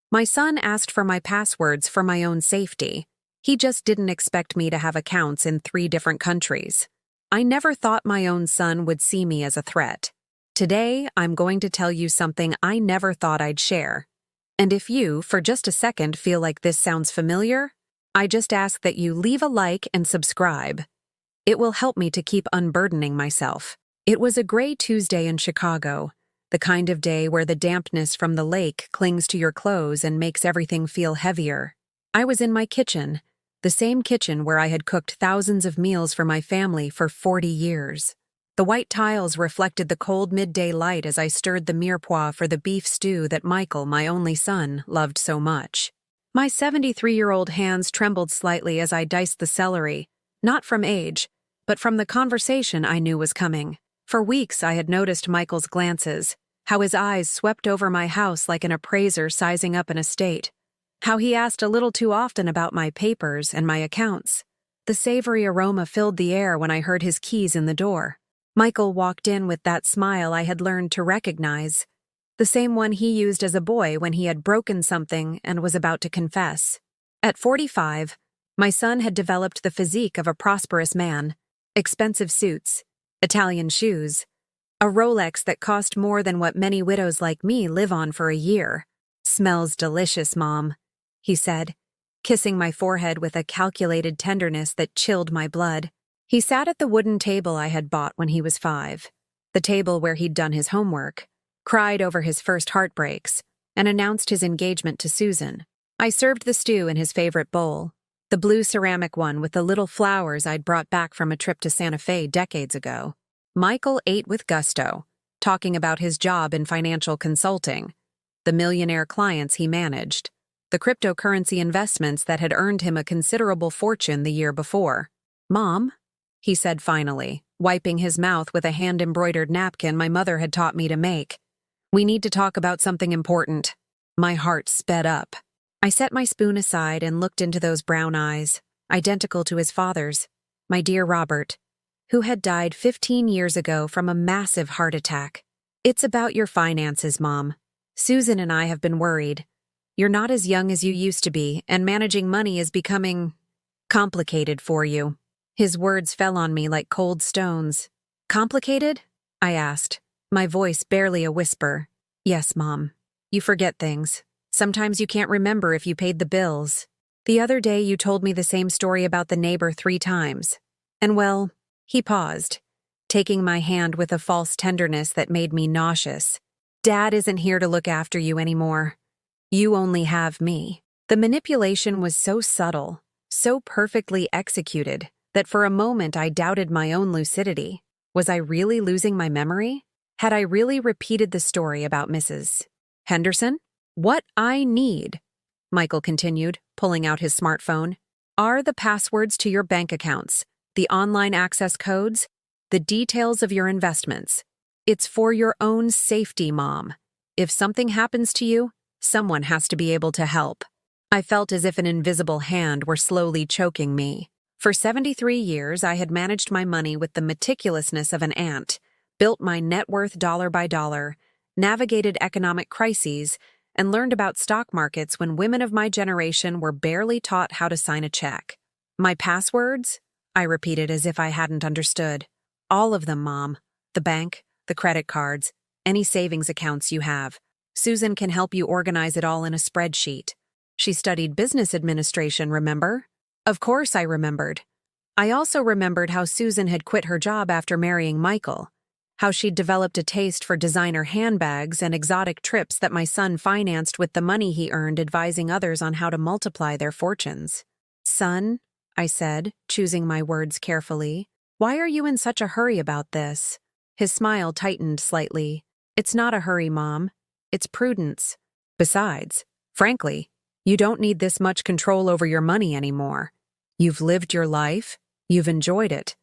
My son asked for my passwords for my own safety. He just didn't expect me to have accounts in 3 different countries. I never thought my own son would see me as a threat. Today, I'm going to tell you something I never thought I'd share. And if you, for just a second, feel like this sounds familiar, I just ask that you leave a like and subscribe. It will help me to keep unburdening myself. It was a gray Tuesday in Chicago, the kind of day where the dampness from the lake clings to your clothes and makes everything feel heavier. I was in my kitchen, the same kitchen where I had cooked thousands of meals for my family for 40 years. The white tiles reflected the cold midday light as I stirred the mirepoix for the beef stew that Michael, my only son, loved so much. My 73-year-old hands trembled slightly as I diced the celery, not from age, but from the conversation I knew was coming. For weeks I had noticed Michael's glances, how his eyes swept over my house like an appraiser sizing up an estate, how he asked a little too often about my papers and my accounts. The savory aroma filled the air when I heard his keys in the door. Michael walked in with that smile I had learned to recognize, the same one he used as a boy when he had broken something and was about to confess. At 45, my son had developed the physique of a prosperous man: expensive suits, Italian shoes, a Rolex that cost more than what many widows like me live on for a year. "Smells delicious, Mom," he said, kissing my forehead with a calculated tenderness that chilled my blood. He sat at the wooden table I had bought when he was 5, the table where he'd done his homework, cried over his first heartbreaks, and announced his engagement to Susan. I served the stew in his favorite bowl, the blue ceramic one with the little flowers I'd brought back from a trip to Santa Fe decades ago. Michael ate with gusto, talking about his job in financial consulting, the millionaire clients he managed, the cryptocurrency investments that had earned him a considerable fortune the year before. "Mom," he said finally, wiping his mouth with a hand-embroidered napkin my mother had taught me to make, "we need to talk about something important." My heart sped up. I set my spoon aside and looked into those brown eyes, identical to his father's, my dear Robert, who had died 15 years ago from a massive heart attack. "It's about your finances, Mom. Susan and I have been worried. You're not as young as you used to be, and managing money is becoming complicated for you." His words fell on me like cold stones. "Complicated?" I asked, my voice barely a whisper. "Yes, Mom. You forget things. Sometimes you can't remember if you paid the bills. The other day you told me the same story about the neighbor 3 times. And well," he paused, taking my hand with a false tenderness that made me nauseous. "Dad isn't here to look after you anymore. You only have me." The manipulation was so subtle, so perfectly executed, that for a moment I doubted my own lucidity. Was I really losing my memory? Had I really repeated the story about Mrs. Henderson? "What I need," Michael continued, pulling out his smartphone, "are the passwords to your bank accounts, the online access codes, the details of your investments. It's for your own safety, Mom. If something happens to you, someone has to be able to help." I felt as if an invisible hand were slowly choking me. For 73 years, I had managed my money with the meticulousness of an ant, built my net worth dollar by dollar, navigated economic crises, and learned about stock markets when women of my generation were barely taught how to sign a check. "My passwords?" I repeated as if I hadn't understood. "All of them, Mom. The bank, the credit cards, any savings accounts you have. Susan can help you organize it all in a spreadsheet. She studied business administration, remember?" Of course I remembered. I also remembered how Susan had quit her job after marrying Michael, how she'd developed a taste for designer handbags and exotic trips that my son financed with the money he earned advising others on how to multiply their fortunes. "Son," I said, choosing my words carefully, "why are you in such a hurry about this?" His smile tightened slightly. "It's not a hurry, Mom. It's prudence. Besides, frankly, you don't need this much control over your money anymore. You've lived your life. You've enjoyed it.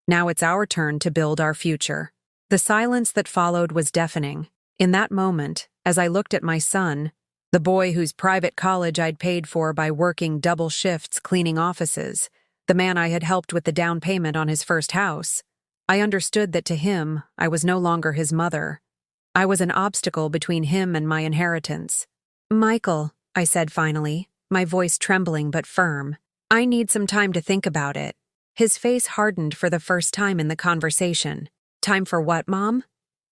Now it's our turn to build our future." The silence that followed was deafening. In that moment, as I looked at my son, the boy whose private college I'd paid for by working double shifts cleaning offices, the man I had helped with the down payment on his first house, I understood that to him, I was no longer his mother. I was an obstacle between him and my inheritance. "Michael," I said finally, my voice trembling but firm. I need some time to think about it. His face hardened for the first time in the conversation. Time for what, Mom?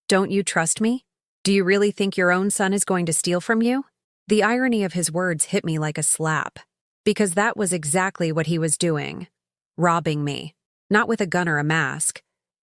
Don't you trust me? Do you really think your own son is going to steal from you? The irony of his words hit me like a slap, because that was exactly what he was doing. Robbing me. Not with a gun or a mask,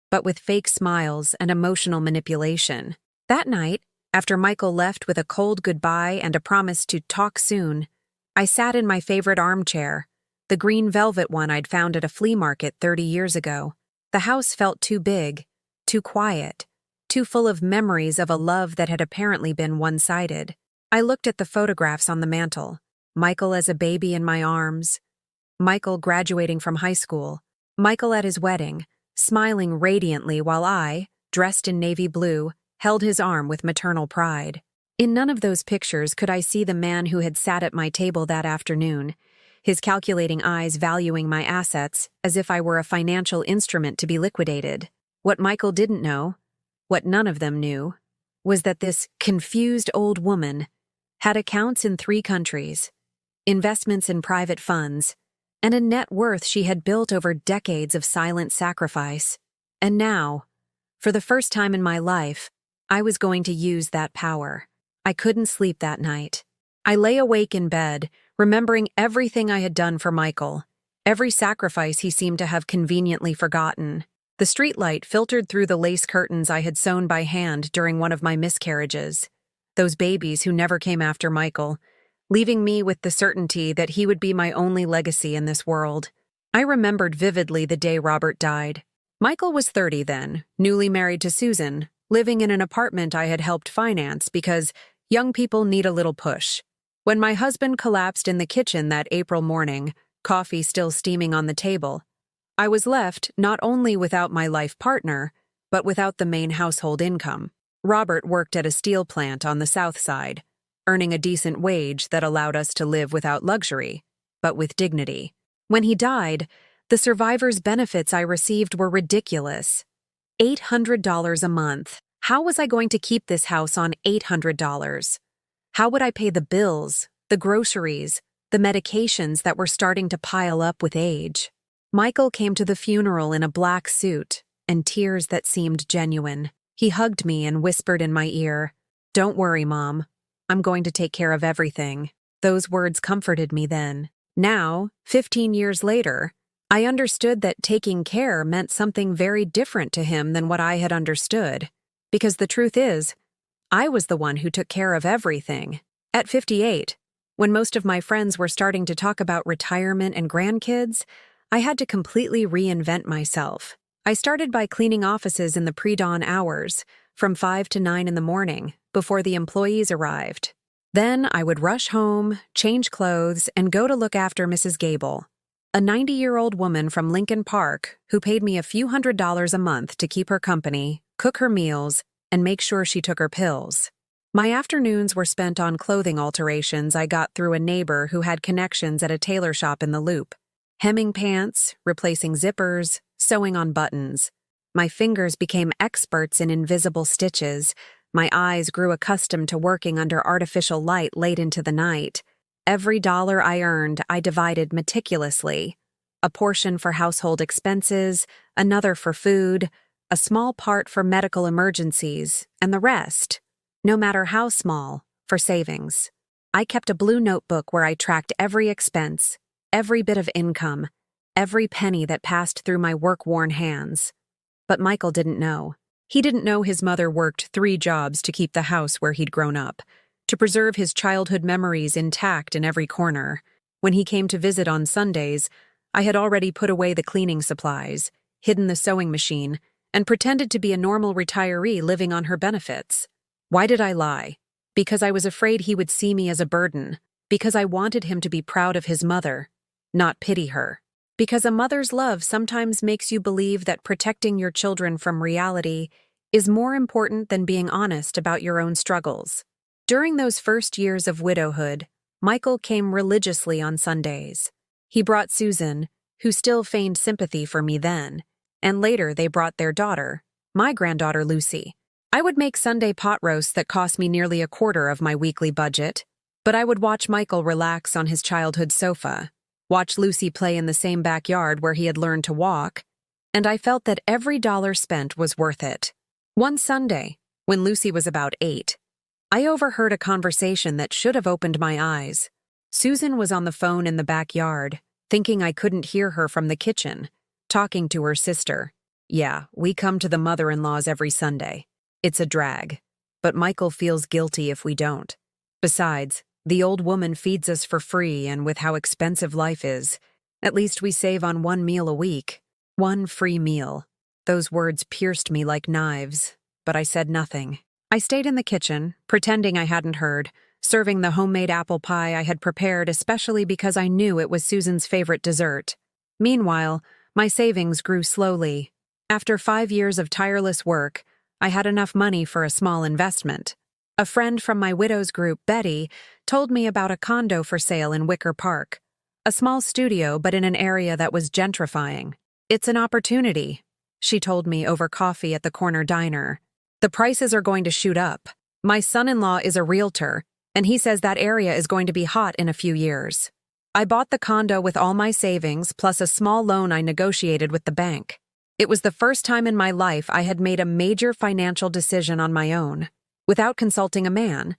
but with fake smiles and emotional manipulation. That night, after Michael left with a cold goodbye and a promise to talk soon, I sat in my favorite armchair, the green velvet one I'd found at a flea market 30 years ago. The house felt too big, too quiet, too full of memories of a love that had apparently been one-sided. I looked at the photographs on the mantel. Michael as a baby in my arms, Michael graduating from high school, Michael at his wedding, smiling radiantly while I, dressed in navy blue, held his arm with maternal pride. In none of those pictures could I see the man who had sat at my table that afternoon, his calculating eyes valuing my assets as if I were a financial instrument to be liquidated. What Michael didn't know, what none of them knew, was that this confused old woman had accounts in 3 countries, investments in private funds, and a net worth she had built over decades of silent sacrifice. And now, for the first time in my life, I was going to use that power. I couldn't sleep that night. I lay awake in bed, remembering everything I had done for Michael, every sacrifice he seemed to have conveniently forgotten. The streetlight filtered through the lace curtains I had sewn by hand during one of my miscarriages. Those babies who never came after Michael, leaving me with the certainty that he would be my only legacy in this world. I remembered vividly the day Robert died. Michael was 30 then, newly married to Susan, living in an apartment I had helped finance because young people need a little push. When my husband collapsed in the kitchen that April morning, coffee still steaming on the table, I was left not only without my life partner, but without the main household income. Robert worked at a steel plant on the south side, earning a decent wage that allowed us to live without luxury, but with dignity. When he died, the survivor's benefits I received were ridiculous. $800 a month. How was I going to keep this house on $800? How would I pay the bills, the groceries, the medications that were starting to pile up with age? Michael came to the funeral in a black suit and tears that seemed genuine. He hugged me and whispered in my ear, "Don't worry, Mom. I'm going to take care of everything." Those words comforted me then. Now, 15 years later, I understood that taking care meant something very different to him than what I had understood. Because the truth is, I was the one who took care of everything. At 58, when most of my friends were starting to talk about retirement and grandkids, I had to completely reinvent myself. I started by cleaning offices in the pre-dawn hours, from 5 to 9 in the morning, before the employees arrived. Then I would rush home, change clothes, and go to look after Mrs. Gable, a 90-year-old woman from Lincoln Park who paid me a few $100s a month to keep her company, cook her meals, and make sure she took her pills. My afternoons were spent on clothing alterations I got through a neighbor who had connections at a tailor shop in the Loop. Hemming pants, replacing zippers, sewing on buttons. My fingers became experts in invisible stitches. My eyes grew accustomed to working under artificial light late into the night. Every dollar I earned, I divided meticulously. A portion for household expenses, another for food, a small part for medical emergencies, and the rest, no matter how small, for savings. I kept a blue notebook where I tracked every expense, every bit of income, every penny that passed through my work-worn hands. But Michael didn't know. He didn't know his mother worked 3 jobs to keep the house where he'd grown up, to preserve his childhood memories intact in every corner. When he came to visit on Sundays, I had already put away the cleaning supplies, hidden the sewing machine, and pretended to be a normal retiree living on her benefits. Why did I lie? Because I was afraid he would see me as a burden, because I wanted him to be proud of his mother, not pity her. Because a mother's love sometimes makes you believe that protecting your children from reality is more important than being honest about your own struggles. During those first years of widowhood, Michael came religiously on Sundays. He brought Susan, who still feigned sympathy for me then, and later they brought their daughter, my granddaughter Lucy. I would make Sunday pot roasts that cost me nearly a quarter of my weekly budget. But I would watch Michael relax on his childhood sofa, watch Lucy play in the same backyard where he had learned to walk, and I felt that every dollar spent was worth it. One Sunday, when Lucy was about 8, I overheard a conversation that should have opened my eyes. Susan was on the phone in the backyard, thinking I couldn't hear her from the kitchen, talking to her sister. Yeah, we come to the mother-in-law's every Sunday. It's a drag, but Michael feels guilty if we don't. Besides, the old woman feeds us for free, and with how expensive life is, at least we save on one meal a week. One free meal. Those words pierced me like knives, but I said nothing. I stayed in the kitchen, pretending I hadn't heard, serving the homemade apple pie I had prepared especially because I knew it was Susan's favorite dessert. Meanwhile, my savings grew slowly. After 5 years of tireless work, I had enough money for a small investment. A friend from my widow's group, Betty, told me about a condo for sale in Wicker Park. A small studio, but in an area that was gentrifying. It's an opportunity, she told me over coffee at the corner diner. The prices are going to shoot up. My son-in-law is a realtor, and he says that area is going to be hot in a few years. I bought the condo with all my savings plus a small loan I negotiated with the bank. It was the first time in my life I had made a major financial decision on my own. Without consulting a man,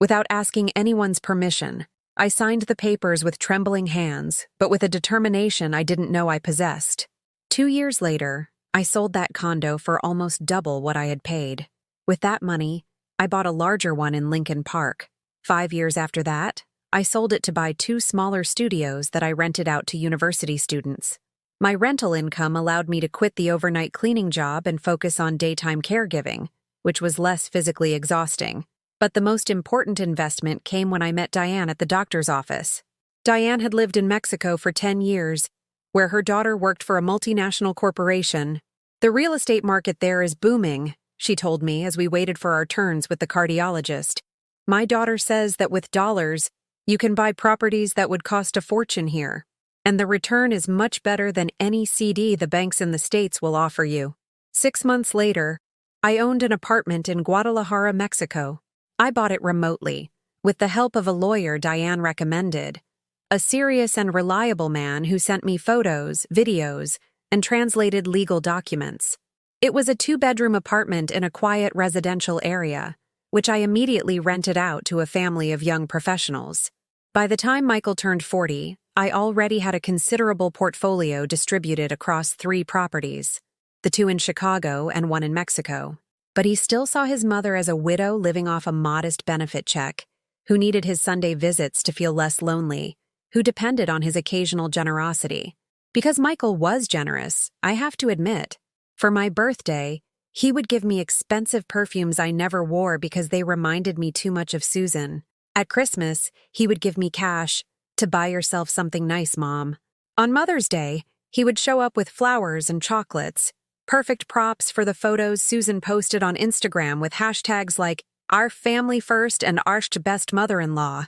without asking anyone's permission, I signed the papers with trembling hands, but with a determination I didn't know I possessed. 2 years later, I sold that condo for almost double what I had paid. With that money, I bought a larger one in Lincoln Park. 5 years after that, I sold it to buy 2 smaller studios that I rented out to university students. My rental income allowed me to quit the overnight cleaning job and focus on daytime caregiving, which was less physically exhausting. But the most important investment came when I met Diane at the doctor's office. Diane had lived in Mexico for 10 years, where her daughter worked for a multinational corporation. The real estate market there is booming, she told me as we waited for our turns with the cardiologist. My daughter says that with dollars, you can buy properties that would cost a fortune here, and the return is much better than any CD the banks in the States will offer you. 6 months later, I owned an apartment in Guadalajara, Mexico. I bought it remotely, with the help of a lawyer Diane recommended, a serious and reliable man who sent me photos, videos, and translated legal documents. It was a 2-bedroom apartment in a quiet residential area, which I immediately rented out to a family of young professionals. By the time Michael turned 40, I already had a considerable portfolio distributed across 3 properties, the 2 in Chicago and 1 in Mexico. But he still saw his mother as a widow living off a modest benefit check, who needed his Sunday visits to feel less lonely, who depended on his occasional generosity. Because Michael was generous, I have to admit, for my birthday, he would give me expensive perfumes I never wore because they reminded me too much of Susan. At Christmas, he would give me cash to buy yourself something nice, Mom. On Mother's Day, he would show up with flowers and chocolates, perfect props for the photos Susan posted on Instagram with hashtags like "Our Family First" and "Arscht Best Mother-in-Law."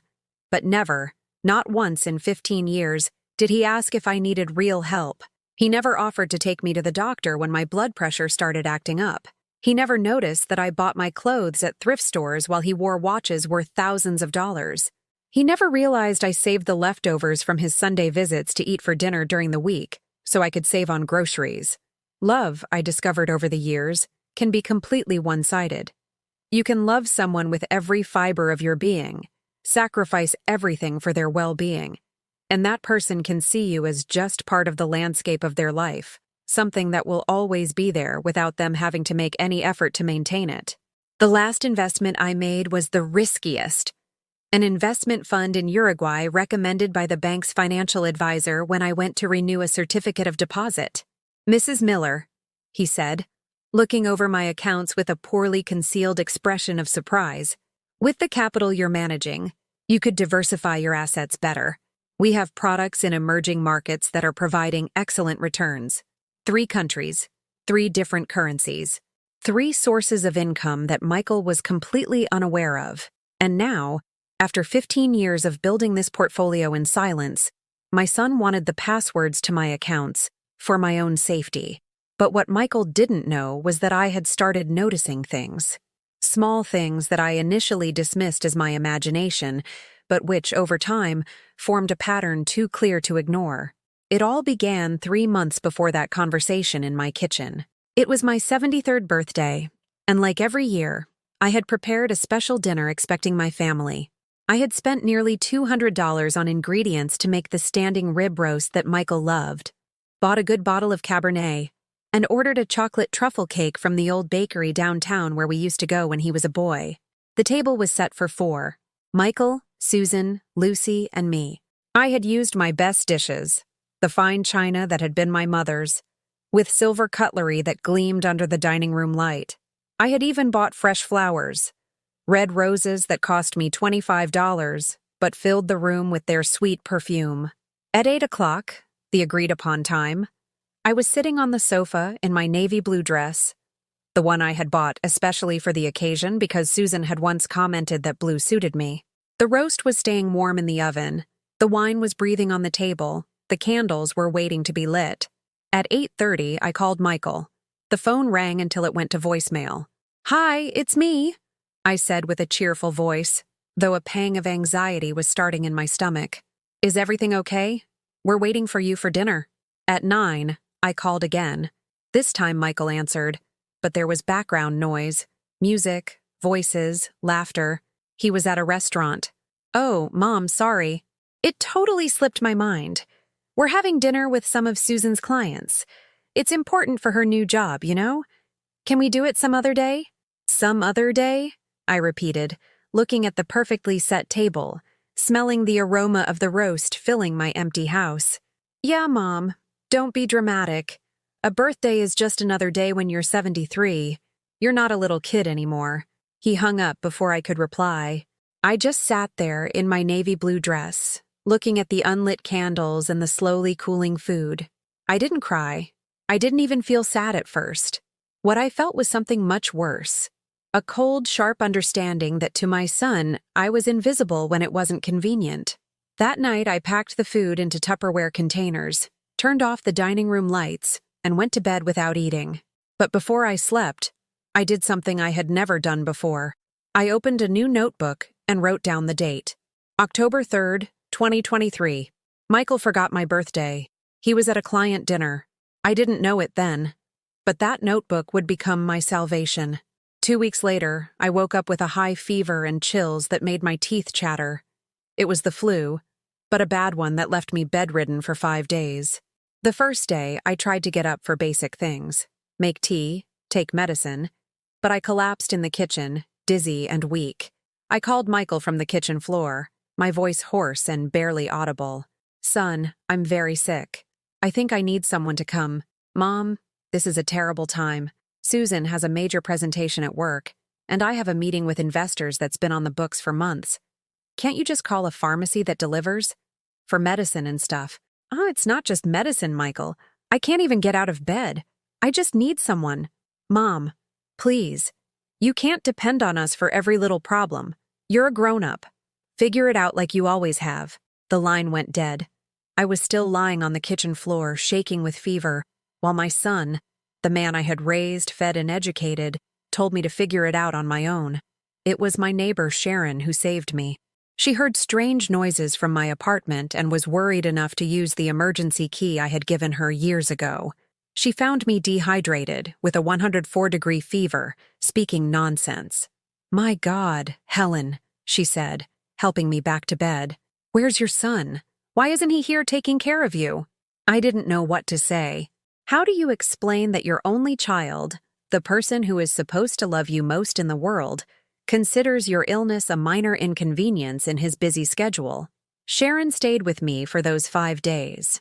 But never, not once in 15 years, did he ask if I needed real help. He never offered to take me to the doctor when my blood pressure started acting up. He never noticed that I bought my clothes at thrift stores while he wore watches worth thousands of dollars. He never realized I saved the leftovers from his Sunday visits to eat for dinner during the week, so I could save on groceries. Love, I discovered over the years, can be completely one-sided. You can love someone with every fiber of your being, sacrifice everything for their well-being, and that person can see you as just part of the landscape of their life, something that will always be there without them having to make any effort to maintain it. The last investment I made was the riskiest, an investment fund in Uruguay recommended by the bank's financial advisor when I went to renew a certificate of deposit. "Mrs. Miller," he said, looking over my accounts with a poorly concealed expression of surprise, "with the capital you're managing, you could diversify your assets better. We have products in emerging markets that are providing excellent returns. 3 countries, 3 different currencies, 3 sources of income that Michael was completely unaware of. And now, after 15 years of building this portfolio in silence, my son wanted the passwords to my accounts for my own safety. But what Michael didn't know was that I had started noticing things. Small things that I initially dismissed as my imagination, but which, over time, formed a pattern too clear to ignore. It all began 3 months before that conversation in my kitchen. It was my 73rd birthday, and like every year, I had prepared a special dinner expecting my family. I had spent nearly $200 on ingredients to make the standing rib roast that Michael loved, bought a good bottle of Cabernet, and ordered a chocolate truffle cake from the old bakery downtown where we used to go when he was a boy. The table was set for 4: Michael, Susan, Lucy, and me. I had used my best dishes, the fine china that had been my mother's, with silver cutlery that gleamed under the dining room light. I had even bought fresh flowers, red roses that cost me $25, but filled the room with their sweet perfume. At 8 o'clock, the agreed-upon time, I was sitting on the sofa in my navy blue dress, the one I had bought especially for the occasion because Susan had once commented that blue suited me. The roast was staying warm in the oven, the wine was breathing on the table, the candles were waiting to be lit. At 8:30, I called Michael. The phone rang until it went to voicemail. "Hi, it's me," I said with a cheerful voice, though a pang of anxiety was starting in my stomach. "Is everything okay? We're waiting for you for dinner." At 9, I called again. This time Michael answered, but there was background noise, music, voices, laughter. He was at a restaurant. "Oh, Mom, sorry. It totally slipped my mind. We're having dinner with some of Susan's clients. It's important for her new job, you know? Can we do it some other day?" "Some other day?" I repeated, looking at the perfectly set table, smelling the aroma of the roast filling my empty house. "Yeah, Mom. Don't be dramatic. A birthday is just another day when you're 73. You're not a little kid anymore." He hung up before I could reply. I just sat there in my navy blue dress, looking at the unlit candles and the slowly cooling food. I didn't cry. I didn't even feel sad at first. What I felt was something much worse. A cold, sharp understanding that to my son, I was invisible when it wasn't convenient. That night, I packed the food into Tupperware containers, turned off the dining room lights, and went to bed without eating. But before I slept, I did something I had never done before. I opened a new notebook and wrote down the date. October 3rd, 2023. Michael forgot my birthday. He was at a client dinner. I didn't know it then, but that notebook would become my salvation. 2 weeks later, I woke up with a high fever and chills that made my teeth chatter. It was the flu, but a bad one that left me bedridden for 5 days. The first day, I tried to get up for basic things, make tea, take medicine, but I collapsed in the kitchen, dizzy and weak. I called Michael from the kitchen floor, my voice hoarse and barely audible. "Son, I'm very sick. I think I need someone to come. Mom, this is a terrible time. Susan has a major presentation at work, and I have a meeting with investors that's been on the books for months. Can't you just call a pharmacy that delivers? For medicine and stuff." "Oh, it's not just medicine, Michael. I can't even get out of bed. I just need someone. Mom, please. You can't depend on us for every little problem. You're a grown-up. Figure it out like you always have." The line went dead. I was still lying on the kitchen floor, shaking with fever, while my son, the man I had raised, fed, and educated, told me to figure it out on my own. It was my neighbor, Sharon, who saved me. She heard strange noises from my apartment and was worried enough to use the emergency key I had given her years ago. She found me dehydrated, with a 104-degree fever, speaking nonsense. "My God, Helen," she said, helping me back to bed. "Where's your son? Why isn't he here taking care of you?" I didn't know what to say. How do you explain that your only child, the person who is supposed to love you most in the world, considers your illness a minor inconvenience in his busy schedule? Sharon stayed with me for those 5 days.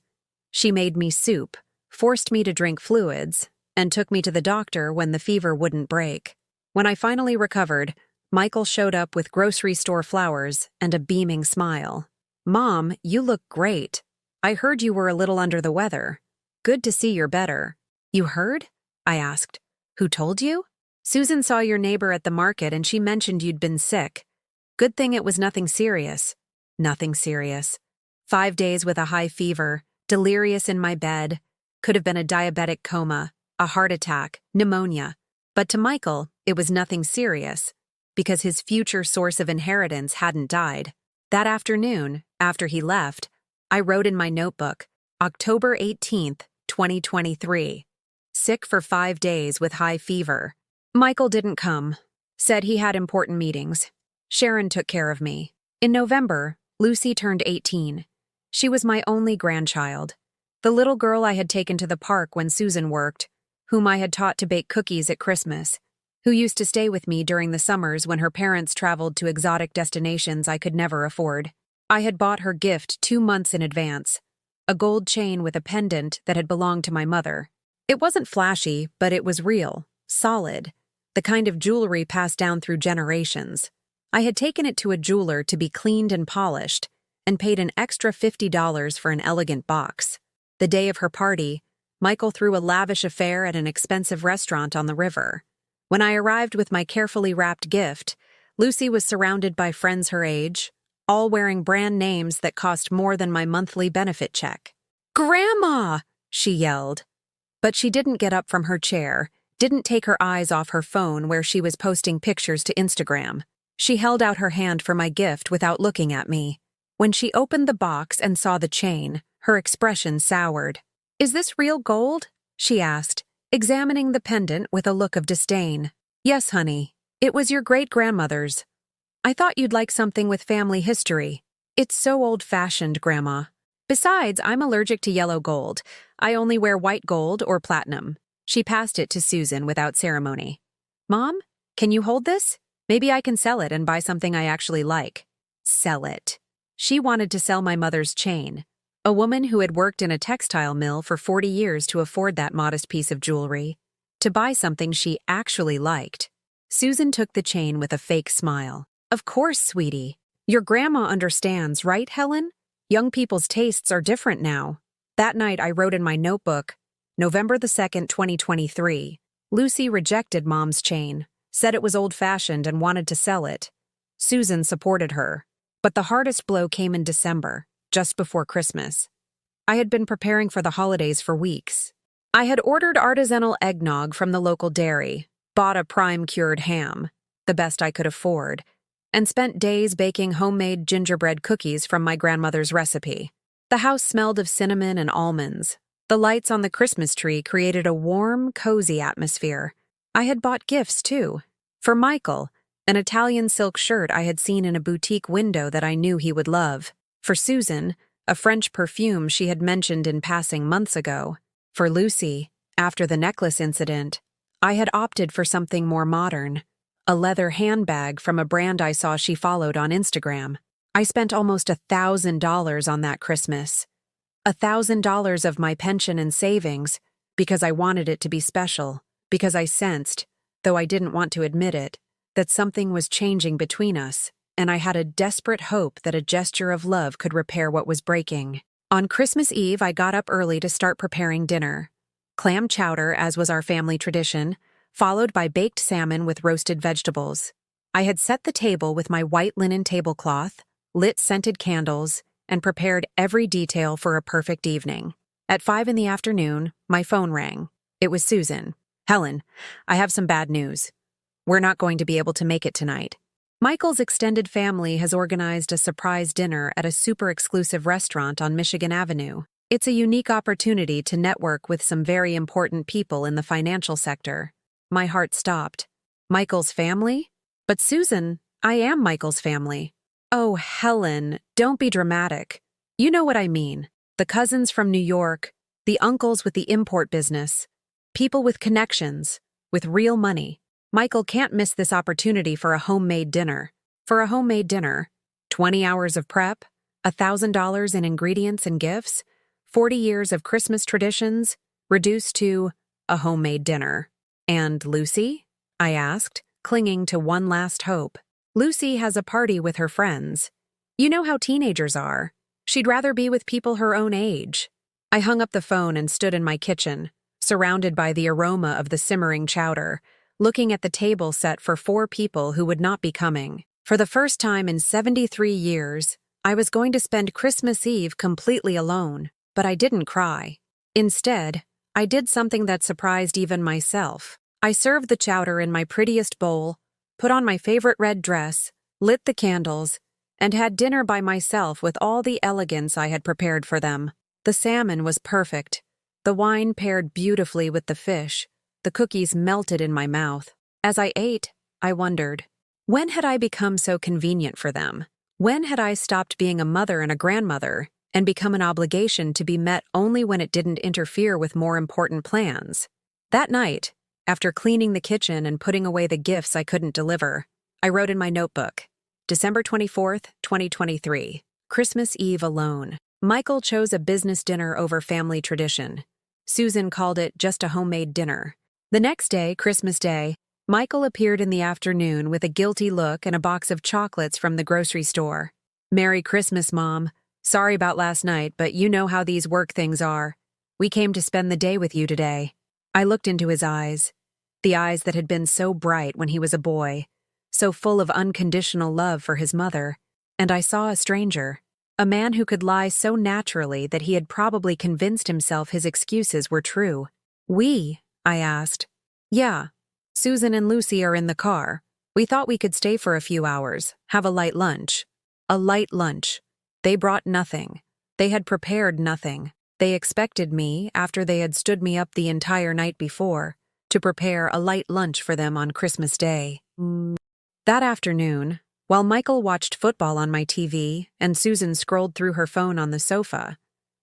She made me soup, forced me to drink fluids, and took me to the doctor when the fever wouldn't break. When I finally recovered, Michael showed up with grocery store flowers and a beaming smile. "Mom, you look great. I heard you were a little under the weather. Good to see you're better." "You heard?" I asked. "Who told you?" "Susan saw your neighbor at the market and she mentioned you'd been sick. Good thing it was nothing serious." Nothing serious. 5 days with a high fever, delirious in my bed. Could have been a diabetic coma, a heart attack, pneumonia. But to Michael, it was nothing serious, because his future source of inheritance hadn't died. That afternoon, after he left, I wrote in my notebook, October 18th, 2023. Sick for 5 days with high fever. Michael didn't come. Said he had important meetings. Sharon took care of me. In November, Lucy turned 18. She was my only grandchild. The little girl I had taken to the park when Susan worked, whom I had taught to bake cookies at Christmas, who used to stay with me during the summers when her parents traveled to exotic destinations I could never afford. I had bought her gift 2 months in advance, a gold chain with a pendant that had belonged to my mother. It wasn't flashy, but it was real, solid, the kind of jewelry passed down through generations. I had taken it to a jeweler to be cleaned and polished, and paid an extra $50 for an elegant box. The day of her party, Michael threw a lavish affair at an expensive restaurant on the river. When I arrived with my carefully wrapped gift, Lucy was surrounded by friends her age, all wearing brand names that cost more than my monthly benefit check. "Grandma!" she yelled. But she didn't get up from her chair, didn't take her eyes off her phone where she was posting pictures to Instagram. She held out her hand for my gift without looking at me. When she opened the box and saw the chain, her expression soured. "Is this real gold?" she asked, examining the pendant with a look of disdain. "Yes, honey. It was your great-grandmother's. I thought you'd like something with family history. It's so old-fashioned, Grandma. Besides, I'm allergic to yellow gold. I only wear white gold or platinum." She passed it to Susan without ceremony. "Mom, can you hold this? Maybe I can sell it and buy something I actually like." Sell it. She wanted to sell my mother's chain, a woman who had worked in a textile mill for 40 years to afford that modest piece of jewelry, to buy something she actually liked. Susan took the chain with a fake smile. "Of course, sweetie. Your grandma understands, right, Helen? Young people's tastes are different now." That night I wrote in my notebook, November 2nd, 2023. Lucy rejected Mom's chain, said it was old-fashioned and wanted to sell it. Susan supported her. But the hardest blow came in December, just before Christmas. I had been preparing for the holidays for weeks. I had ordered artisanal eggnog from the local dairy, bought a prime-cured ham, the best I could afford, and spent days baking homemade gingerbread cookies from my grandmother's recipe. The house smelled of cinnamon and almonds. The lights on the Christmas tree created a warm, cozy atmosphere. I had bought gifts, too. For Michael, an Italian silk shirt I had seen in a boutique window that I knew he would love. For Susan, a French perfume she had mentioned in passing months ago. For Lucy, after the necklace incident, I had opted for something more modern, a leather handbag from a brand I saw she followed on Instagram. I spent almost $1,000 on that Christmas. $1,000 of my pension and savings, because I wanted it to be special, because I sensed, though I didn't want to admit it, that something was changing between us, and I had a desperate hope that a gesture of love could repair what was breaking. On Christmas Eve, I got up early to start preparing dinner. Clam chowder, as was our family tradition, followed by baked salmon with roasted vegetables. I had set the table with my white linen tablecloth, lit scented candles, and prepared every detail for a perfect evening. At 5 in the afternoon, my phone rang. It was Susan. "Helen, I have some bad news. We're not going to be able to make it tonight. Michael's extended family has organized a surprise dinner at a super exclusive restaurant on Michigan Avenue. It's a unique opportunity to network with some very important people in the financial sector." My heart stopped. Michael's family? But Susan, I am Michael's family. "Oh, Helen, don't be dramatic. You know what I mean. The cousins from New York, the uncles with the import business, people with connections, with real money. Michael can't miss this opportunity for a homemade dinner. For a homemade dinner, 20 hours of prep, $1,000 in ingredients and gifts, 40 years of Christmas traditions, reduced to a homemade dinner. And Lucy?" I asked, clinging to one last hope. "Lucy has a party with her friends. You know how teenagers are. She'd rather be with people her own age." I hung up the phone and stood in my kitchen, surrounded by the aroma of the simmering chowder, looking at the table set for 4 people who would not be coming. For the first time in 73 years, I was going to spend Christmas Eve completely alone, but I didn't cry. Instead, I did something that surprised even myself. I served the chowder in my prettiest bowl, put on my favorite red dress, lit the candles, and had dinner by myself with all the elegance I had prepared for them. The salmon was perfect. The wine paired beautifully with the fish. The cookies melted in my mouth. As I ate, I wondered, when had I become so convenient for them? When had I stopped being a mother and a grandmother and become an obligation to be met only when it didn't interfere with more important plans? That night, after cleaning the kitchen and putting away the gifts I couldn't deliver, I wrote in my notebook, December 24th, 2023, Christmas Eve alone. Michael chose a business dinner over family tradition. Susan called it just a homemade dinner. The next day, Christmas Day, Michael appeared in the afternoon with a guilty look and a box of chocolates from the grocery store. "Merry Christmas, Mom. Sorry about last night, but you know how these work things are. We came to spend the day with you today." I looked into his eyes, the eyes that had been so bright when he was a boy, so full of unconditional love for his mother, and I saw a stranger, a man who could lie so naturally that he had probably convinced himself his excuses were true. "We?" I asked. "Yeah. Susan and Lucy are in the car. We thought we could stay for a few hours, have a light lunch." A light lunch. They brought nothing. They had prepared nothing. They expected me, after they had stood me up the entire night before, to prepare a light lunch for them on Christmas Day. That afternoon, while Michael watched football on my TV and Susan scrolled through her phone on the sofa,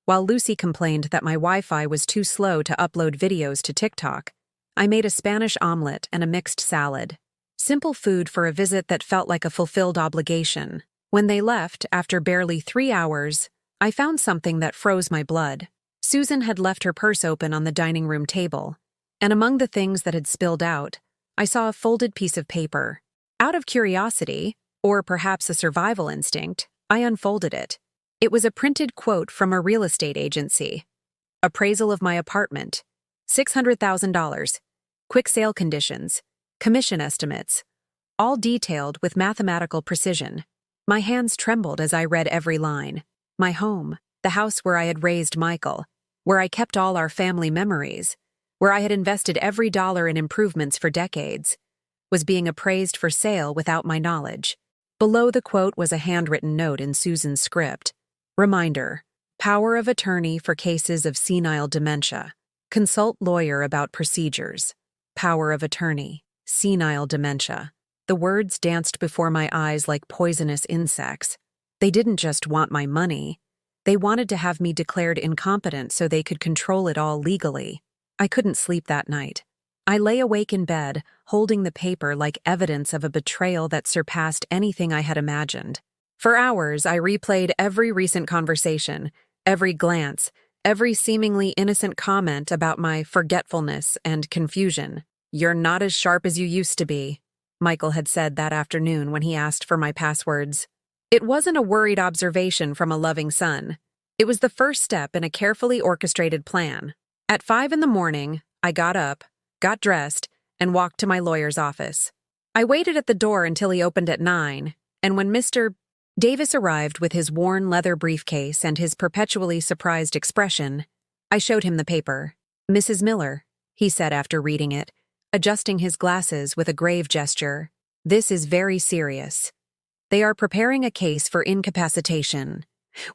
while Lucy complained that my Wi-Fi was too slow to upload videos to TikTok, I made a Spanish omelet and a mixed salad. Simple food for a visit that felt like a fulfilled obligation. When they left, after barely 3 hours, I found something that froze my blood. Susan had left her purse open on the dining room table, and among the things that had spilled out, I saw a folded piece of paper. Out of curiosity, or perhaps a survival instinct, I unfolded it. It was a printed quote from a real estate agency. Appraisal of my apartment. $600,000. Quick sale conditions. Commission estimates. All detailed with mathematical precision. My hands trembled as I read every line. My home, the house where I had raised Michael, where I kept all our family memories, where I had invested every dollar in improvements for decades, was being appraised for sale without my knowledge. Below the quote was a handwritten note in Susan's script. Reminder: power of attorney for cases of senile dementia. Consult lawyer about procedures. Power of attorney. Senile dementia. The words danced before my eyes like poisonous insects. They didn't just want my money. They wanted to have me declared incompetent so they could control it all legally. I couldn't sleep that night. I lay awake in bed, holding the paper like evidence of a betrayal that surpassed anything I had imagined. For hours, I replayed every recent conversation, every glance, every seemingly innocent comment about my forgetfulness and confusion. "You're not as sharp as you used to be," Michael had said that afternoon when he asked for my passwords. It wasn't a worried observation from a loving son. It was the first step in a carefully orchestrated plan. At 5 in the morning, I got up, got dressed, and walked to my lawyer's office. I waited at the door until he opened at 9, and when Mr. Davis arrived with his worn leather briefcase and his perpetually surprised expression, I showed him the paper. "Mrs. Miller," he said after reading it, adjusting his glasses with a grave gesture, "this is very serious. They are preparing a case for incapacitation.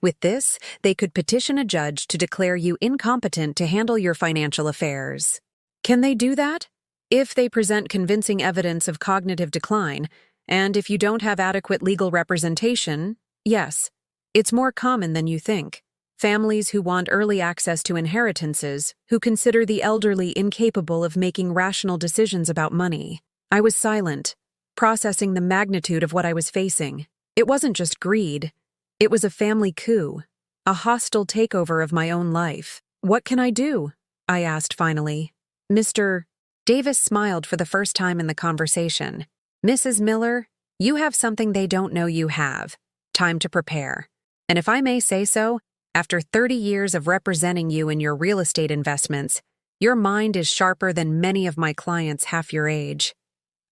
With this, they could petition a judge to declare you incompetent to handle your financial affairs. Can they do that? If they present convincing evidence of cognitive decline, and if you don't have adequate legal representation, yes. It's more common than you think. Families who want early access to inheritances, who consider the elderly incapable of making rational decisions about money." I was silent, processing the magnitude of what I was facing. It wasn't just greed. It was a family coup, a hostile takeover of my own life. "What can I do?" I asked finally. Mr. Davis smiled for the first time in the conversation. "Mrs. Miller, you have something they don't know you have. Time to prepare. And if I may say so, after 30 years of representing you in your real estate investments, your mind is sharper than many of my clients half your age."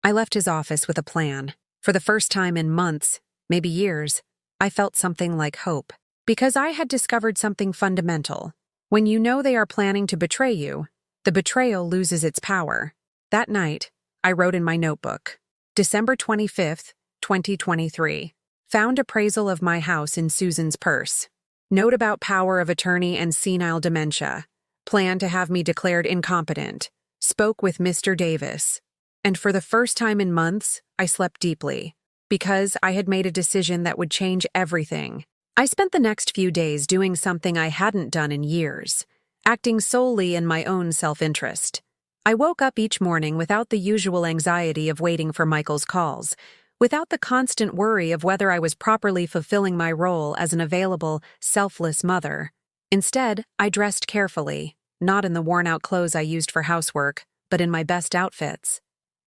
I left his office with a plan. For the first time in months, maybe years, I felt something like hope. Because I had discovered something fundamental. When you know they are planning to betray you, the betrayal loses its power. That night, I wrote in my notebook, December 25th, 2023. Found appraisal of my house in Susan's purse. Note about power of attorney and senile dementia. Plan to have me declared incompetent. Spoke with Mr. Davis. And for the first time in months, I slept deeply, because I had made a decision that would change everything. I spent the next few days doing something I hadn't done in years, acting solely in my own self-interest. I woke up each morning without the usual anxiety of waiting for Michael's calls, without the constant worry of whether I was properly fulfilling my role as an available, selfless mother. Instead, I dressed carefully, not in the worn-out clothes I used for housework, but in my best outfits,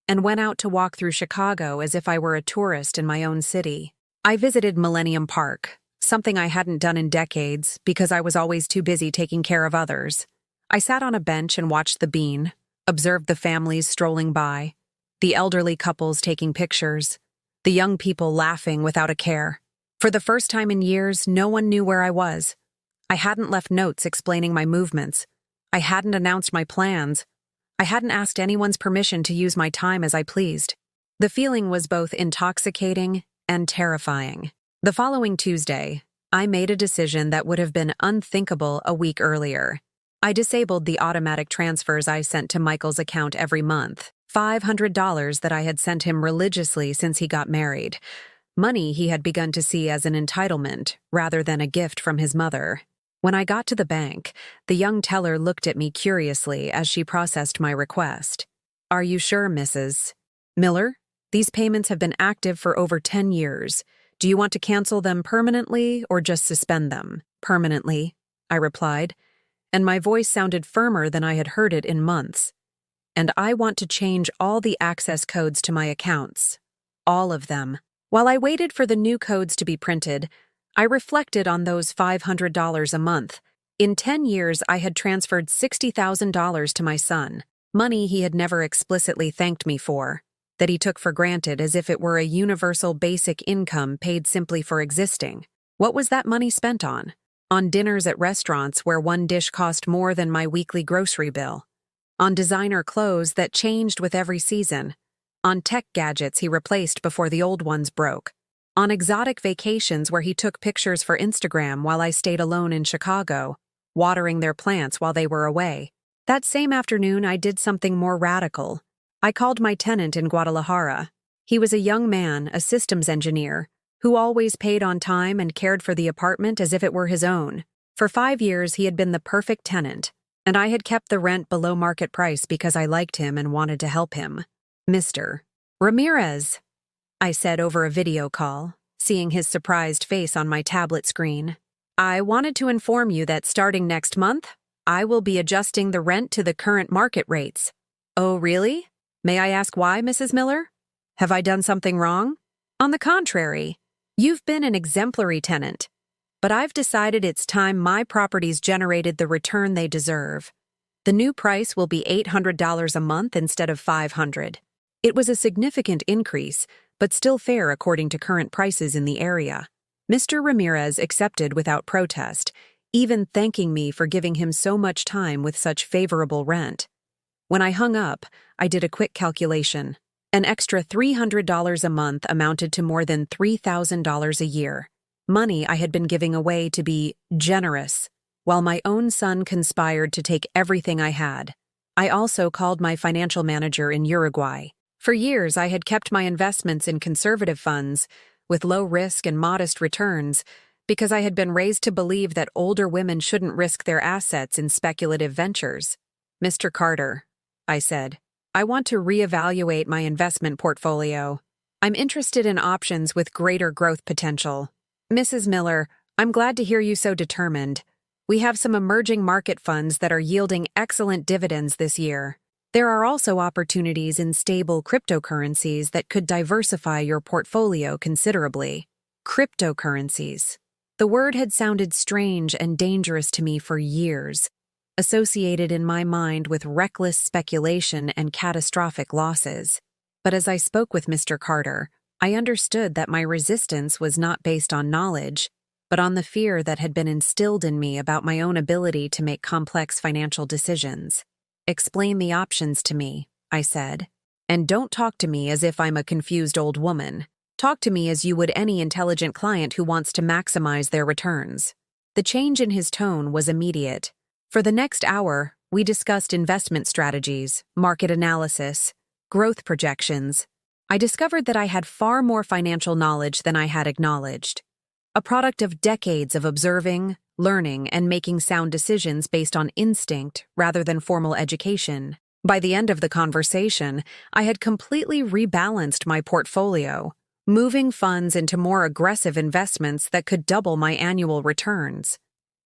and went out to walk through Chicago as if I were a tourist in my own city. I visited Millennium Park, something I hadn't done in decades because I was always too busy taking care of others. I sat on a bench and watched the Bean, observed the families strolling by, the elderly couples taking pictures, the young people laughing without a care. For the first time in years, no one knew where I was. I hadn't left notes explaining my movements. I hadn't announced my plans. I hadn't asked anyone's permission to use my time as I pleased. The feeling was both intoxicating and terrifying. The following Tuesday, I made a decision that would have been unthinkable a week earlier. I disabled the automatic transfers I sent to Michael's account every month, $500 that I had sent him religiously since he got married, money he had begun to see as an entitlement rather than a gift from his mother. When I got to the bank, the young teller looked at me curiously as she processed my request. "Are you sure, Mrs. Miller? These payments have been active for over 10 years. Do you want to cancel them permanently or just suspend them?" "Permanently," I replied, and my voice sounded firmer than I had heard it in months. "And I want to change all the access codes to my accounts. All of them." While I waited for the new codes to be printed, I reflected on those $500 a month. In 10 years, I had transferred $60,000 to my son, money he had never explicitly thanked me for, that he took for granted as if it were a universal basic income paid simply for existing. What was that money spent on? On dinners at restaurants where one dish cost more than my weekly grocery bill. On designer clothes that changed with every season. On tech gadgets he replaced before the old ones broke. On exotic vacations where he took pictures for Instagram while I stayed alone in Chicago, watering their plants while they were away. That same afternoon, I did something more radical. I called my tenant in Guadalajara. He was a young man, a systems engineer, who always paid on time and cared for the apartment as if it were his own. For 5 years, he had been the perfect tenant, and I had kept the rent below market price because I liked him and wanted to help him. "Mr. Ramirez," I said over a video call, seeing his surprised face on my tablet screen. "I wanted to inform you that starting next month, I will be adjusting the rent to the current market rates." "Oh, really? May I ask why, Mrs. Miller? Have I done something wrong?" "On the contrary, you've been an exemplary tenant. But I've decided it's time my properties generated the return they deserve. The new price will be $800 a month instead of $500. It was a significant increase, but still fair according to current prices in the area. Mr. Ramirez accepted without protest, even thanking me for giving him so much time with such favorable rent. When I hung up, I did a quick calculation. An extra $300 a month amounted to more than $3,000 a year. Money I had been giving away to be generous, while my own son conspired to take everything I had. I also called my financial manager in Uruguay. For years, I had kept my investments in conservative funds, with low risk and modest returns, because I had been raised to believe that older women shouldn't risk their assets in speculative ventures. "Mr. Carter," I said, "I want to reevaluate my investment portfolio. I'm interested in options with greater growth potential." "Mrs. Miller, I'm glad to hear you so determined. We have some emerging market funds that are yielding excellent dividends this year. There are also opportunities in stable cryptocurrencies that could diversify your portfolio considerably." Cryptocurrencies. The word had sounded strange and dangerous to me for years, associated in my mind with reckless speculation and catastrophic losses. But as I spoke with Mr. Carter, I understood that my resistance was not based on knowledge, but on the fear that had been instilled in me about my own ability to make complex financial decisions. "Explain the options to me," I said, "and don't talk to me as if I'm a confused old woman. Talk to me as you would any intelligent client who wants to maximize their returns." The change in his tone was immediate. For the next hour, we discussed investment strategies, market analysis, growth projections. I discovered that I had far more financial knowledge than I had acknowledged, a product of decades of observing, learning, and making sound decisions based on instinct rather than formal education. By the end of the conversation, I had completely rebalanced my portfolio, moving funds into more aggressive investments that could double my annual returns.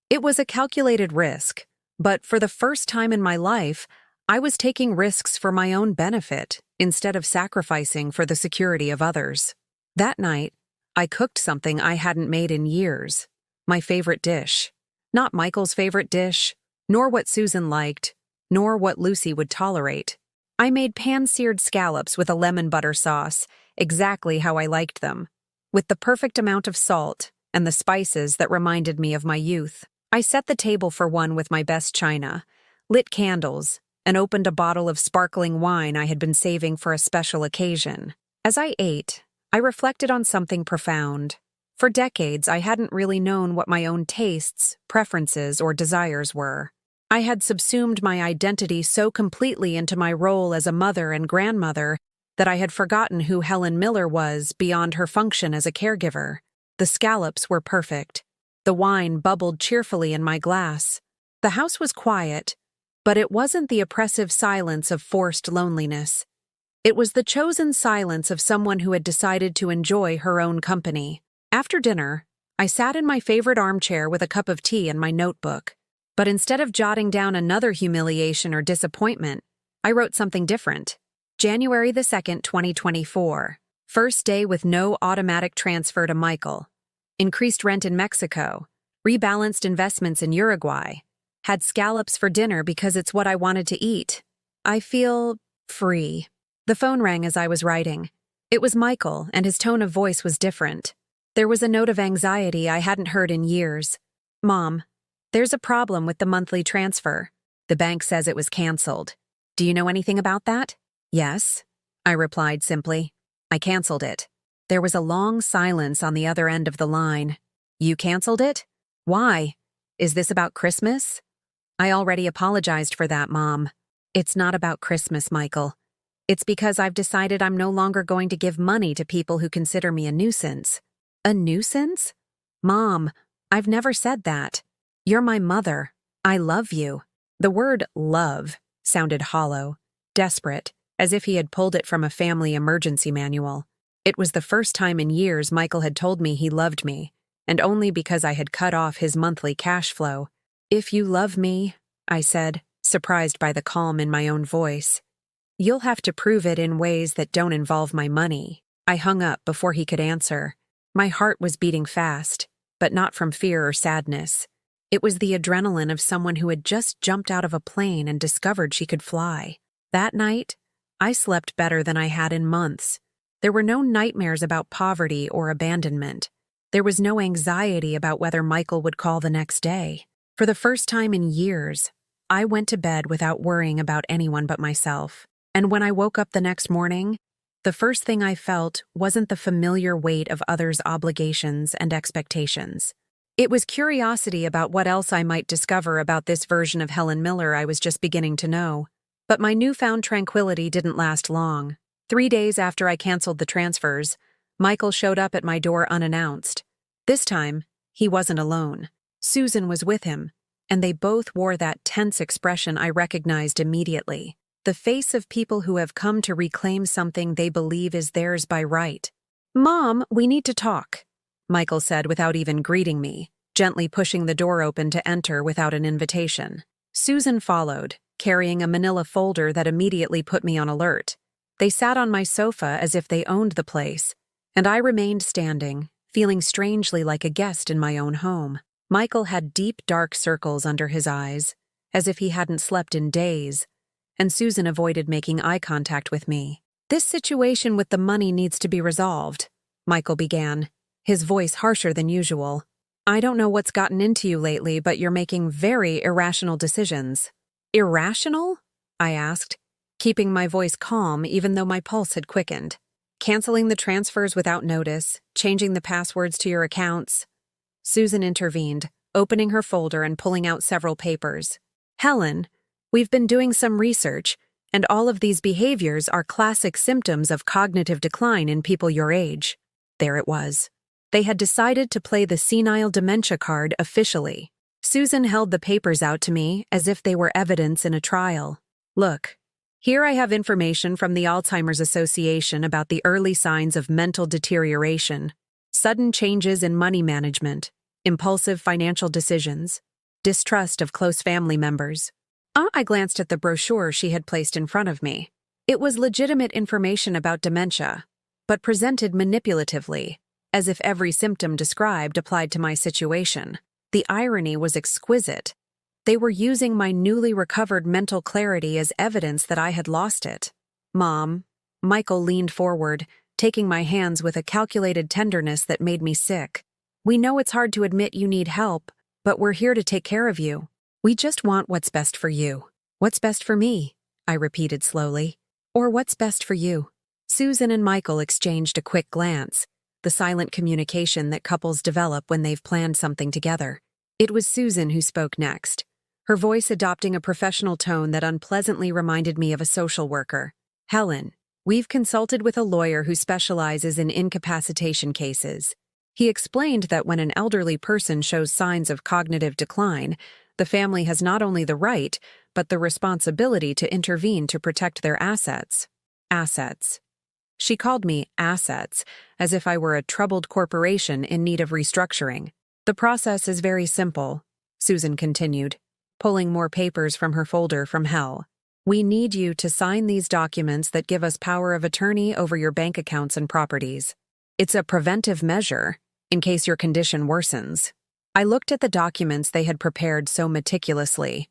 It was a calculated risk, but for the first time in my life, I was taking risks for my own benefit instead of sacrificing for the security of others. That night, I cooked something I hadn't made in years. My favorite dish. Not Michael's favorite dish, nor what Susan liked, nor what Lucy would tolerate. I made pan-seared scallops with a lemon butter sauce, exactly how I liked them, with the perfect amount of salt and the spices that reminded me of my youth. I set the table for one with my best china, lit candles, and opened a bottle of sparkling wine I had been saving for a special occasion. As I ate, I reflected on something profound. For decades, I hadn't really known what my own tastes, preferences, or desires were. I had subsumed my identity so completely into my role as a mother and grandmother that I had forgotten who Helen Miller was beyond her function as a caregiver. The scallops were perfect. The wine bubbled cheerfully in my glass. The house was quiet, but it wasn't the oppressive silence of forced loneliness. It was the chosen silence of someone who had decided to enjoy her own company. After dinner, I sat in my favorite armchair with a cup of tea and my notebook. But instead of jotting down another humiliation or disappointment, I wrote something different. January the 2nd, 2024. First day with no automatic transfer to Michael. Increased rent in Mexico. Rebalanced investments in Uruguay. Had scallops for dinner because it's what I wanted to eat. I feel free. The phone rang as I was writing. It was Michael, and his tone of voice was different. There was a note of anxiety I hadn't heard in years. "Mom, there's a problem with the monthly transfer. The bank says it was canceled. Do you know anything about that?" "Yes," I replied simply. "I canceled it." There was a long silence on the other end of the line. "You canceled it? Why? Is this about Christmas?" "I already apologized for that, Mom." "It's not about Christmas, Michael. It's because I've decided I'm no longer going to give money to people who consider me a nuisance." "A nuisance?" "Mom, I've never said that. You're my mother. I love you." The word love sounded hollow, desperate, as if he had pulled it from a family emergency manual. It was the first time in years Michael had told me he loved me, and only because I had cut off his monthly cash flow. "If you love me," I said, surprised by the calm in my own voice, "you'll have to prove it in ways that don't involve my money." I hung up before he could answer. My heart was beating fast, but not from fear or sadness. It was the adrenaline of someone who had just jumped out of a plane and discovered she could fly. That night, I slept better than I had in months. There were no nightmares about poverty or abandonment. There was no anxiety about whether Michael would call the next day. For the first time in years, I went to bed without worrying about anyone but myself. And when I woke up the next morning, the first thing I felt wasn't the familiar weight of others' obligations and expectations. It was curiosity about what else I might discover about this version of Helen Miller I was just beginning to know. But my newfound tranquility didn't last long. 3 days after I canceled the transfers, Michael showed up at my door unannounced. This time, he wasn't alone. Susan was with him, and they both wore that tense expression I recognized immediately. The face of people who have come to reclaim something they believe is theirs by right. "Mom, we need to talk," Michael said without even greeting me, gently pushing the door open to enter without an invitation. Susan followed, carrying a manila folder that immediately put me on alert. They sat on my sofa as if they owned the place, and I remained standing, feeling strangely like a guest in my own home. Michael had deep, dark circles under his eyes, as if he hadn't slept in days, and Susan avoided making eye contact with me. "This situation with the money needs to be resolved," Michael began, his voice harsher than usual. "I don't know what's gotten into you lately, but you're making very irrational decisions." "Irrational?" I asked, keeping my voice calm even though my pulse had quickened. Canceling the transfers without notice, changing the passwords to your accounts. Susan intervened, opening her folder and pulling out several papers. Helen, we've been doing some research, and all of these behaviors are classic symptoms of cognitive decline in people your age. There it was. They had decided to play the senile dementia card officially. Susan held the papers out to me as if they were evidence in a trial. Look, here I have information from the Alzheimer's Association about the early signs of mental deterioration, sudden changes in money management, impulsive financial decisions, distrust of close family members. I glanced at the brochure she had placed in front of me. It was legitimate information about dementia, but presented manipulatively, as if every symptom described applied to my situation. The irony was exquisite. They were using my newly recovered mental clarity as evidence that I had lost it. Mom, Michael leaned forward, taking my hands with a calculated tenderness that made me sick. We know it's hard to admit you need help, but we're here to take care of you. We just want what's best for you. What's best for me? I repeated slowly. Or what's best for you? Susan and Michael exchanged a quick glance, the silent communication that couples develop when they've planned something together. It was Susan who spoke next, her voice adopting a professional tone that unpleasantly reminded me of a social worker. Helen, we've consulted with a lawyer who specializes in incapacitation cases. He explained that when an elderly person shows signs of cognitive decline, the family has not only the right, but the responsibility to intervene to protect their assets. Assets. She called me assets, as if I were a troubled corporation in need of restructuring. The process is very simple, Susan continued, pulling more papers from her folder from hell. We need you to sign these documents that give us power of attorney over your bank accounts and properties. It's a preventive measure, in case your condition worsens. I looked at the documents they had prepared so meticulously.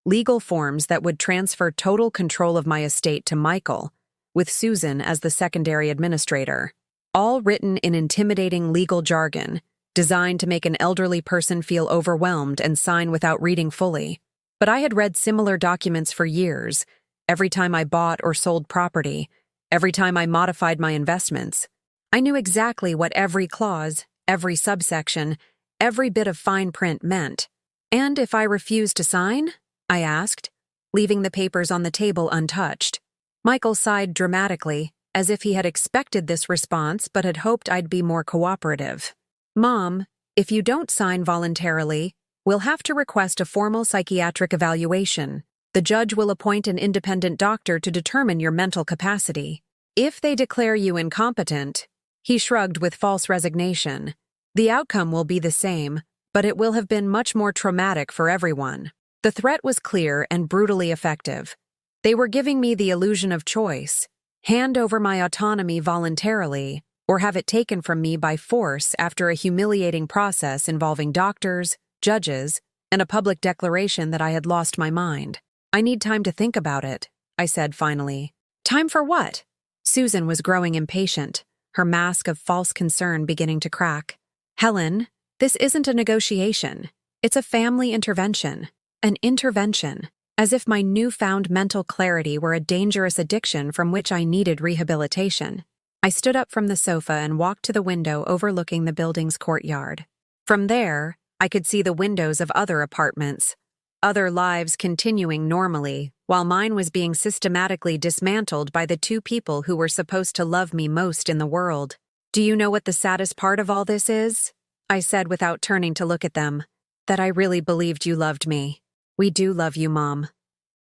Legal forms that would transfer total control of my estate to Michael, with Susan as the secondary administrator. All written in intimidating legal jargon, designed to make an elderly person feel overwhelmed and sign without reading fully. But I had read similar documents for years, every time I bought or sold property, every time I modified my investments. I knew exactly what every clause, every subsection, every bit of fine print meant. And if I refused to sign? I asked, leaving the papers on the table untouched. Michael sighed dramatically, as if he had expected this response but had hoped I'd be more cooperative. Mom, if you don't sign voluntarily, we'll have to request a formal psychiatric evaluation. The judge will appoint an independent doctor to determine your mental capacity. If they declare you incompetent, he shrugged with false resignation. The outcome will be the same, but it will have been much more traumatic for everyone. The threat was clear and brutally effective. They were giving me the illusion of choice: hand over my autonomy voluntarily, or have it taken from me by force after a humiliating process involving doctors, judges, and a public declaration that I had lost my mind. I need time to think about it, I said finally. Time for what? Susan was growing impatient, her mask of false concern beginning to crack. Helen, this isn't a negotiation. It's a family intervention. An intervention. As if my newfound mental clarity were a dangerous addiction from which I needed rehabilitation. I stood up from the sofa and walked to the window overlooking the building's courtyard. From there, I could see the windows of other apartments, other lives continuing normally, while mine was being systematically dismantled by the two people who were supposed to love me most in the world. Do you know what the saddest part of all this is? I said without turning to look at them. That I really believed you loved me. We do love you, Mom.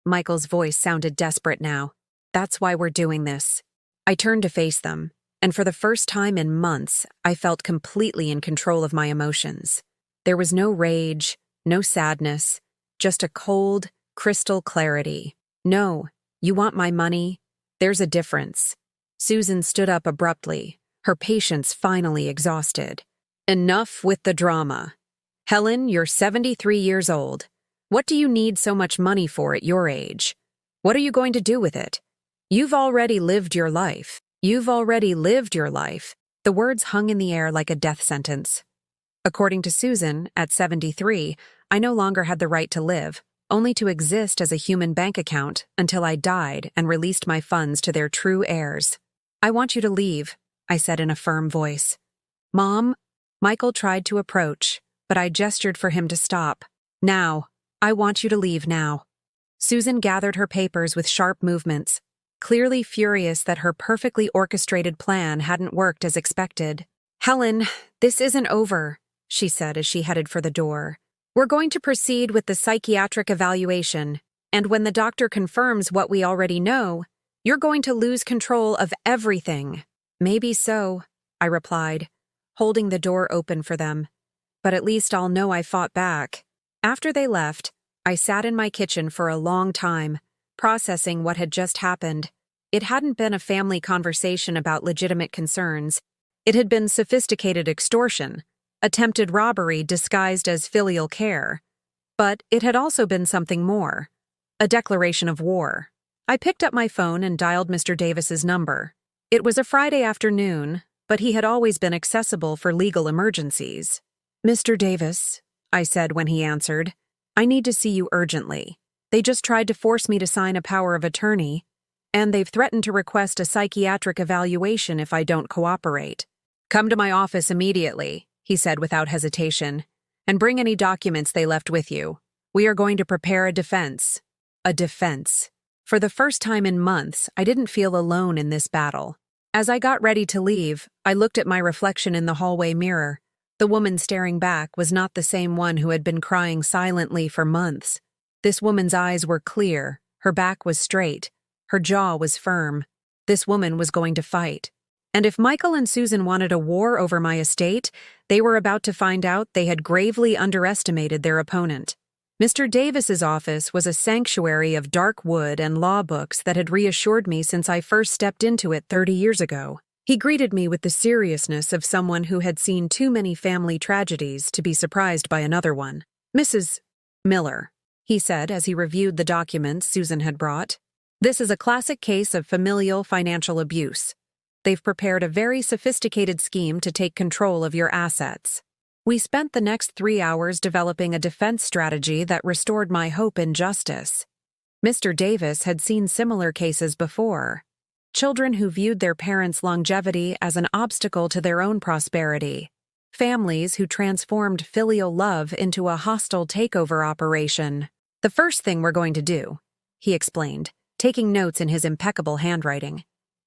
Michael's voice sounded desperate now. That's why we're doing this. I turned to face them, and for the first time in months, I felt completely in control of my emotions. There was no rage, no sadness, just a cold, crystal clarity. No, you want my money? There's a difference. Susan stood up abruptly, her patience finally exhausted. Enough with the drama. Helen, you're 73 years old. What do you need so much money for at your age? What are you going to do with it? You've already lived your life. You've already lived your life. The words hung in the air like a death sentence. According to Susan, at 73, I no longer had the right to live, only to exist as a human bank account until I died and released my funds to their true heirs. I want you to leave, I said in a firm voice. Mom? Michael tried to approach, but I gestured for him to stop. Now. I want you to leave now. Susan gathered her papers with sharp movements, clearly furious that her perfectly orchestrated plan hadn't worked as expected. Helen, this isn't over, she said as she headed for the door. We're going to proceed with the psychiatric evaluation, and when the doctor confirms what we already know, you're going to lose control of everything. Maybe so, I replied, holding the door open for them. But at least I'll know I fought back. After they left, I sat in my kitchen for a long time, processing what had just happened. It hadn't been a family conversation about legitimate concerns. It had been sophisticated extortion, attempted robbery disguised as filial care. But it had also been something more, a declaration of war. I picked up my phone and dialed Mr. Davis's number. It was a Friday afternoon, but he had always been accessible for legal emergencies. Mr. Davis, I said when he answered, I need to see you urgently. They just tried to force me to sign a power of attorney, and they've threatened to request a psychiatric evaluation if I don't cooperate. Come to my office immediately, he said without hesitation, and bring any documents they left with you. We are going to prepare a defense. A defense. For the first time in months, I didn't feel alone in this battle. As I got ready to leave, I looked at my reflection in the hallway mirror. The woman staring back was not the same one who had been crying silently for months. This woman's eyes were clear, her back was straight, her jaw was firm. This woman was going to fight. And if Michael and Susan wanted a war over my estate, they were about to find out they had gravely underestimated their opponent. Mr. Davis's office was a sanctuary of dark wood and law books that had reassured me since I first stepped into it 30 years ago. He greeted me with the seriousness of someone who had seen too many family tragedies to be surprised by another one. Mrs. Miller, he said as he reviewed the documents Susan had brought. This is a classic case of familial financial abuse. They've prepared a very sophisticated scheme to take control of your assets. We spent the next 3 hours developing a defense strategy that restored my hope in justice. Mr. Davis had seen similar cases before. Children who viewed their parents' longevity as an obstacle to their own prosperity. Families who transformed filial love into a hostile takeover operation. The first thing we're going to do, he explained, taking notes in his impeccable handwriting,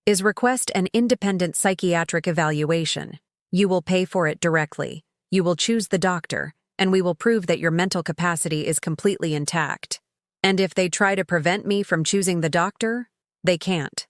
is request an independent psychiatric evaluation. You will pay for it directly. You will choose the doctor, and we will prove that your mental capacity is completely intact. And if they try to prevent me from choosing the doctor, they can't.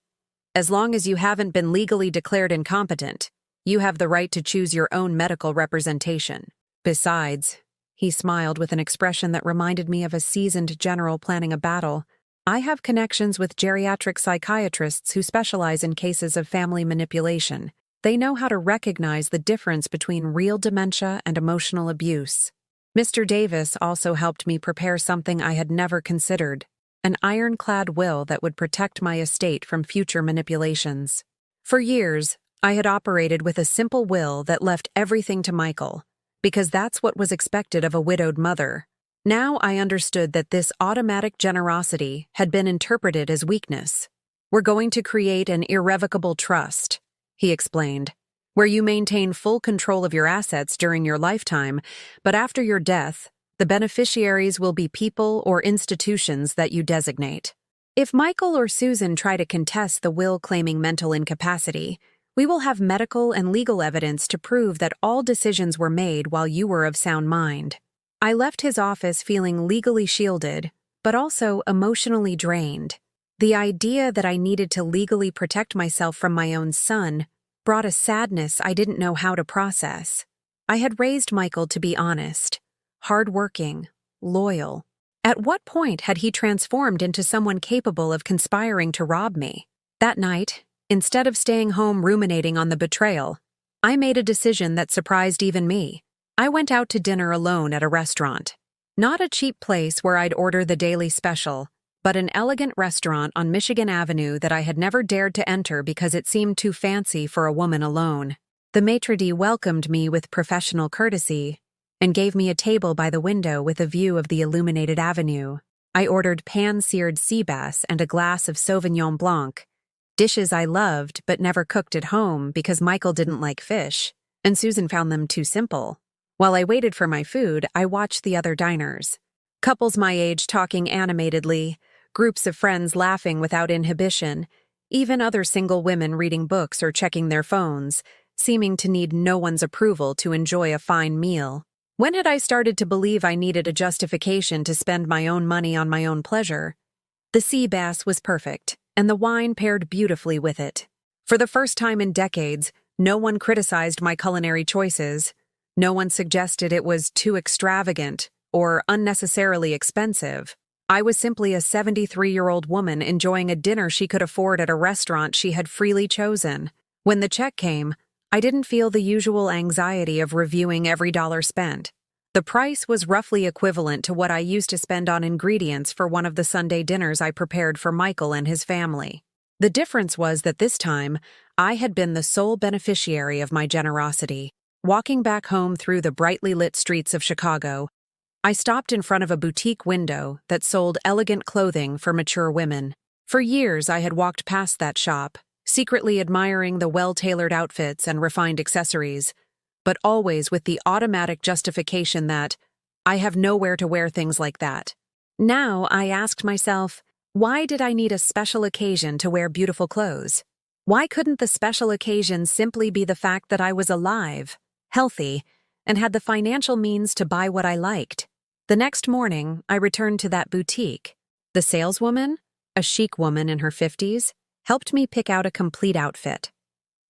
As long as you haven't been legally declared incompetent, you have the right to choose your own medical representation. Besides, he smiled with an expression that reminded me of a seasoned general planning a battle, I have connections with geriatric psychiatrists who specialize in cases of family manipulation. They know how to recognize the difference between real dementia and emotional abuse. Mr. Davis also helped me prepare something I had never considered. An ironclad will that would protect my estate from future manipulations. For years, I had operated with a simple will that left everything to Michael, because that's what was expected of a widowed mother. Now I understood that this automatic generosity had been interpreted as weakness. We're going to create an irrevocable trust, he explained, where you maintain full control of your assets during your lifetime, but after your death, the beneficiaries will be people or institutions that you designate. If Michael or Susan try to contest the will claiming mental incapacity, we will have medical and legal evidence to prove that all decisions were made while you were of sound mind. I left his office feeling legally shielded, but also emotionally drained. The idea that I needed to legally protect myself from my own son brought a sadness I didn't know how to process. I had raised Michael to be honest, hardworking, loyal. At what point had he transformed into someone capable of conspiring to rob me? That night, instead of staying home ruminating on the betrayal, I made a decision that surprised even me. I went out to dinner alone at a restaurant. Not a cheap place where I'd order the daily special, but an elegant restaurant on Michigan Avenue that I had never dared to enter because it seemed too fancy for a woman alone. The maitre d' welcomed me with professional courtesy and gave me a table by the window with a view of the illuminated avenue. I ordered pan-seared sea bass and a glass of Sauvignon Blanc, Dishes I loved but never cooked at home because Michael didn't like fish, and Susan found them too simple. While I waited for my food, I watched the other diners. Couples my age talking animatedly, groups of friends laughing without inhibition, even other single women reading books or checking their phones, seeming to need no one's approval to enjoy a fine meal. When had I started to believe I needed a justification to spend my own money on my own pleasure? The sea bass was perfect, and the wine paired beautifully with it. For the first time in decades, no one criticized my culinary choices. No one suggested it was too extravagant or unnecessarily expensive. I was simply a 73-year-old woman enjoying a dinner she could afford at a restaurant she had freely chosen. When the check came, I didn't feel the usual anxiety of reviewing every dollar spent. The price was roughly equivalent to what I used to spend on ingredients for one of the Sunday dinners I prepared for Michael and his family. The difference was that this time, I had been the sole beneficiary of my generosity. Walking back home through the brightly lit streets of Chicago, I stopped in front of a boutique window that sold elegant clothing for mature women. For years, I had walked past that shop, secretly admiring the well-tailored outfits and refined accessories, but always with the automatic justification that I have nowhere to wear things like that. Now I asked myself, why did I need a special occasion to wear beautiful clothes? Why couldn't the special occasion simply be the fact that I was alive, healthy, and had the financial means to buy what I liked? The next morning, I returned to that boutique. The saleswoman, a chic woman in her 50s, helped me pick out a complete outfit.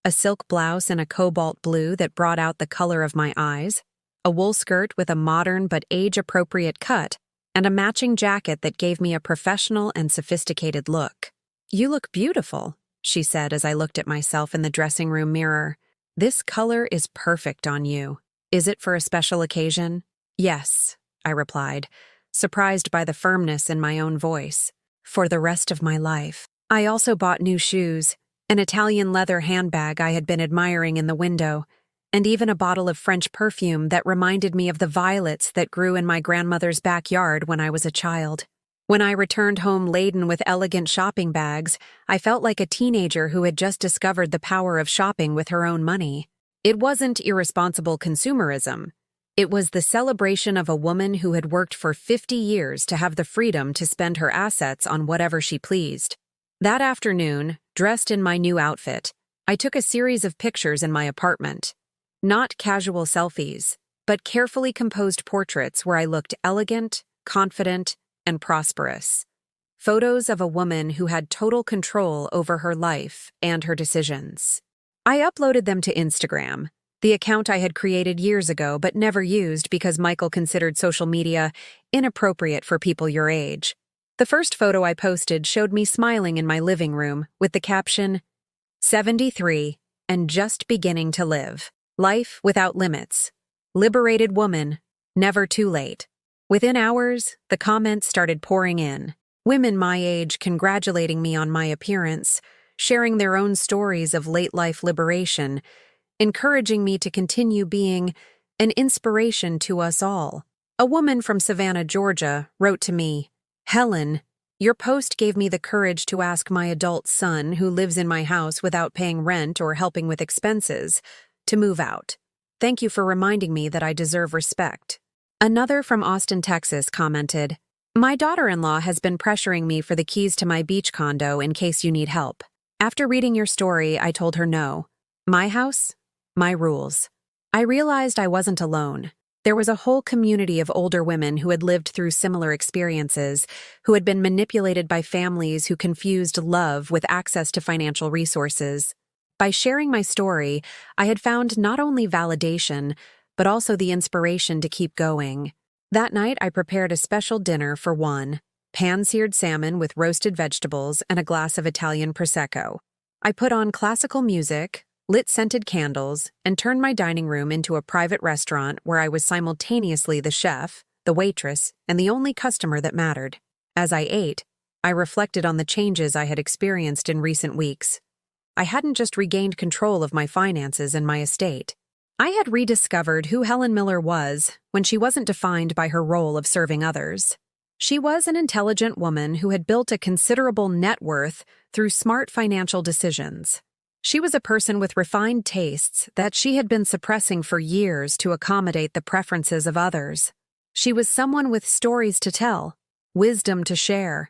A silk blouse in a cobalt blue that brought out the color of my eyes, a wool skirt with a modern but age-appropriate cut, and a matching jacket that gave me a professional and sophisticated look. "You look beautiful," she said as I looked at myself in the dressing room mirror. "This color is perfect on you. Is it for a special occasion?" "Yes," I replied, surprised by the firmness in my own voice. "For the rest of my life." I also bought new shoes, an Italian leather handbag I had been admiring in the window, and even a bottle of French perfume that reminded me of the violets that grew in my grandmother's backyard when I was a child. When I returned home laden with elegant shopping bags, I felt like a teenager who had just discovered the power of shopping with her own money. It wasn't irresponsible consumerism. It was the celebration of a woman who had worked for 50 years to have the freedom to spend her assets on whatever she pleased. That afternoon, dressed in my new outfit, I took a series of pictures in my apartment. Not casual selfies, but carefully composed portraits where I looked elegant, confident, and prosperous. Photos of a woman who had total control over her life and her decisions. I uploaded them to Instagram, the account I had created years ago but never used because Michael considered social media inappropriate for people your age. The first photo I posted showed me smiling in my living room with the caption, "73 and just beginning to live. Life without limits. Liberated woman, never too late." Within hours, the comments started pouring in. Women my age congratulating me on my appearance, sharing their own stories of late-life liberation, encouraging me to continue being an inspiration to us all. A woman from Savannah, Georgia, wrote to me, "Helen, your post gave me the courage to ask my adult son, who lives in my house without paying rent or helping with expenses, to move out. Thank you for reminding me that I deserve respect." Another from Austin, Texas commented, "My daughter-in-law has been pressuring me for the keys to my beach condo in case you need help. After reading your story, I told her no. My house, my rules." I realized I wasn't alone. There was a whole community of older women who had lived through similar experiences, who had been manipulated by families who confused love with access to financial resources. By sharing my story, I had found not only validation, but also the inspiration to keep going. That night, I prepared a special dinner for one, pan-seared salmon with roasted vegetables and a glass of Italian Prosecco. I put on classical music, lit scented candles, and turned my dining room into a private restaurant where I was simultaneously the chef, the waitress, and the only customer that mattered. As I ate, I reflected on the changes I had experienced in recent weeks. I hadn't just regained control of my finances and my estate. I had rediscovered who Helen Miller was when she wasn't defined by her role of serving others. She was an intelligent woman who had built a considerable net worth through smart financial decisions. She was a person with refined tastes that she had been suppressing for years to accommodate the preferences of others. She was someone with stories to tell, wisdom to share,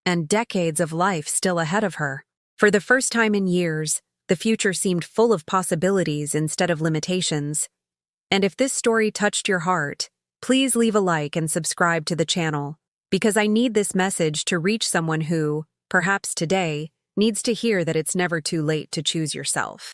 and decades of life still ahead of her. For the first time in years, the future seemed full of possibilities instead of limitations. And if this story touched your heart, please leave a like and subscribe to the channel, because I need this message to reach someone who, perhaps today, needs to hear that it's never too late to choose yourself.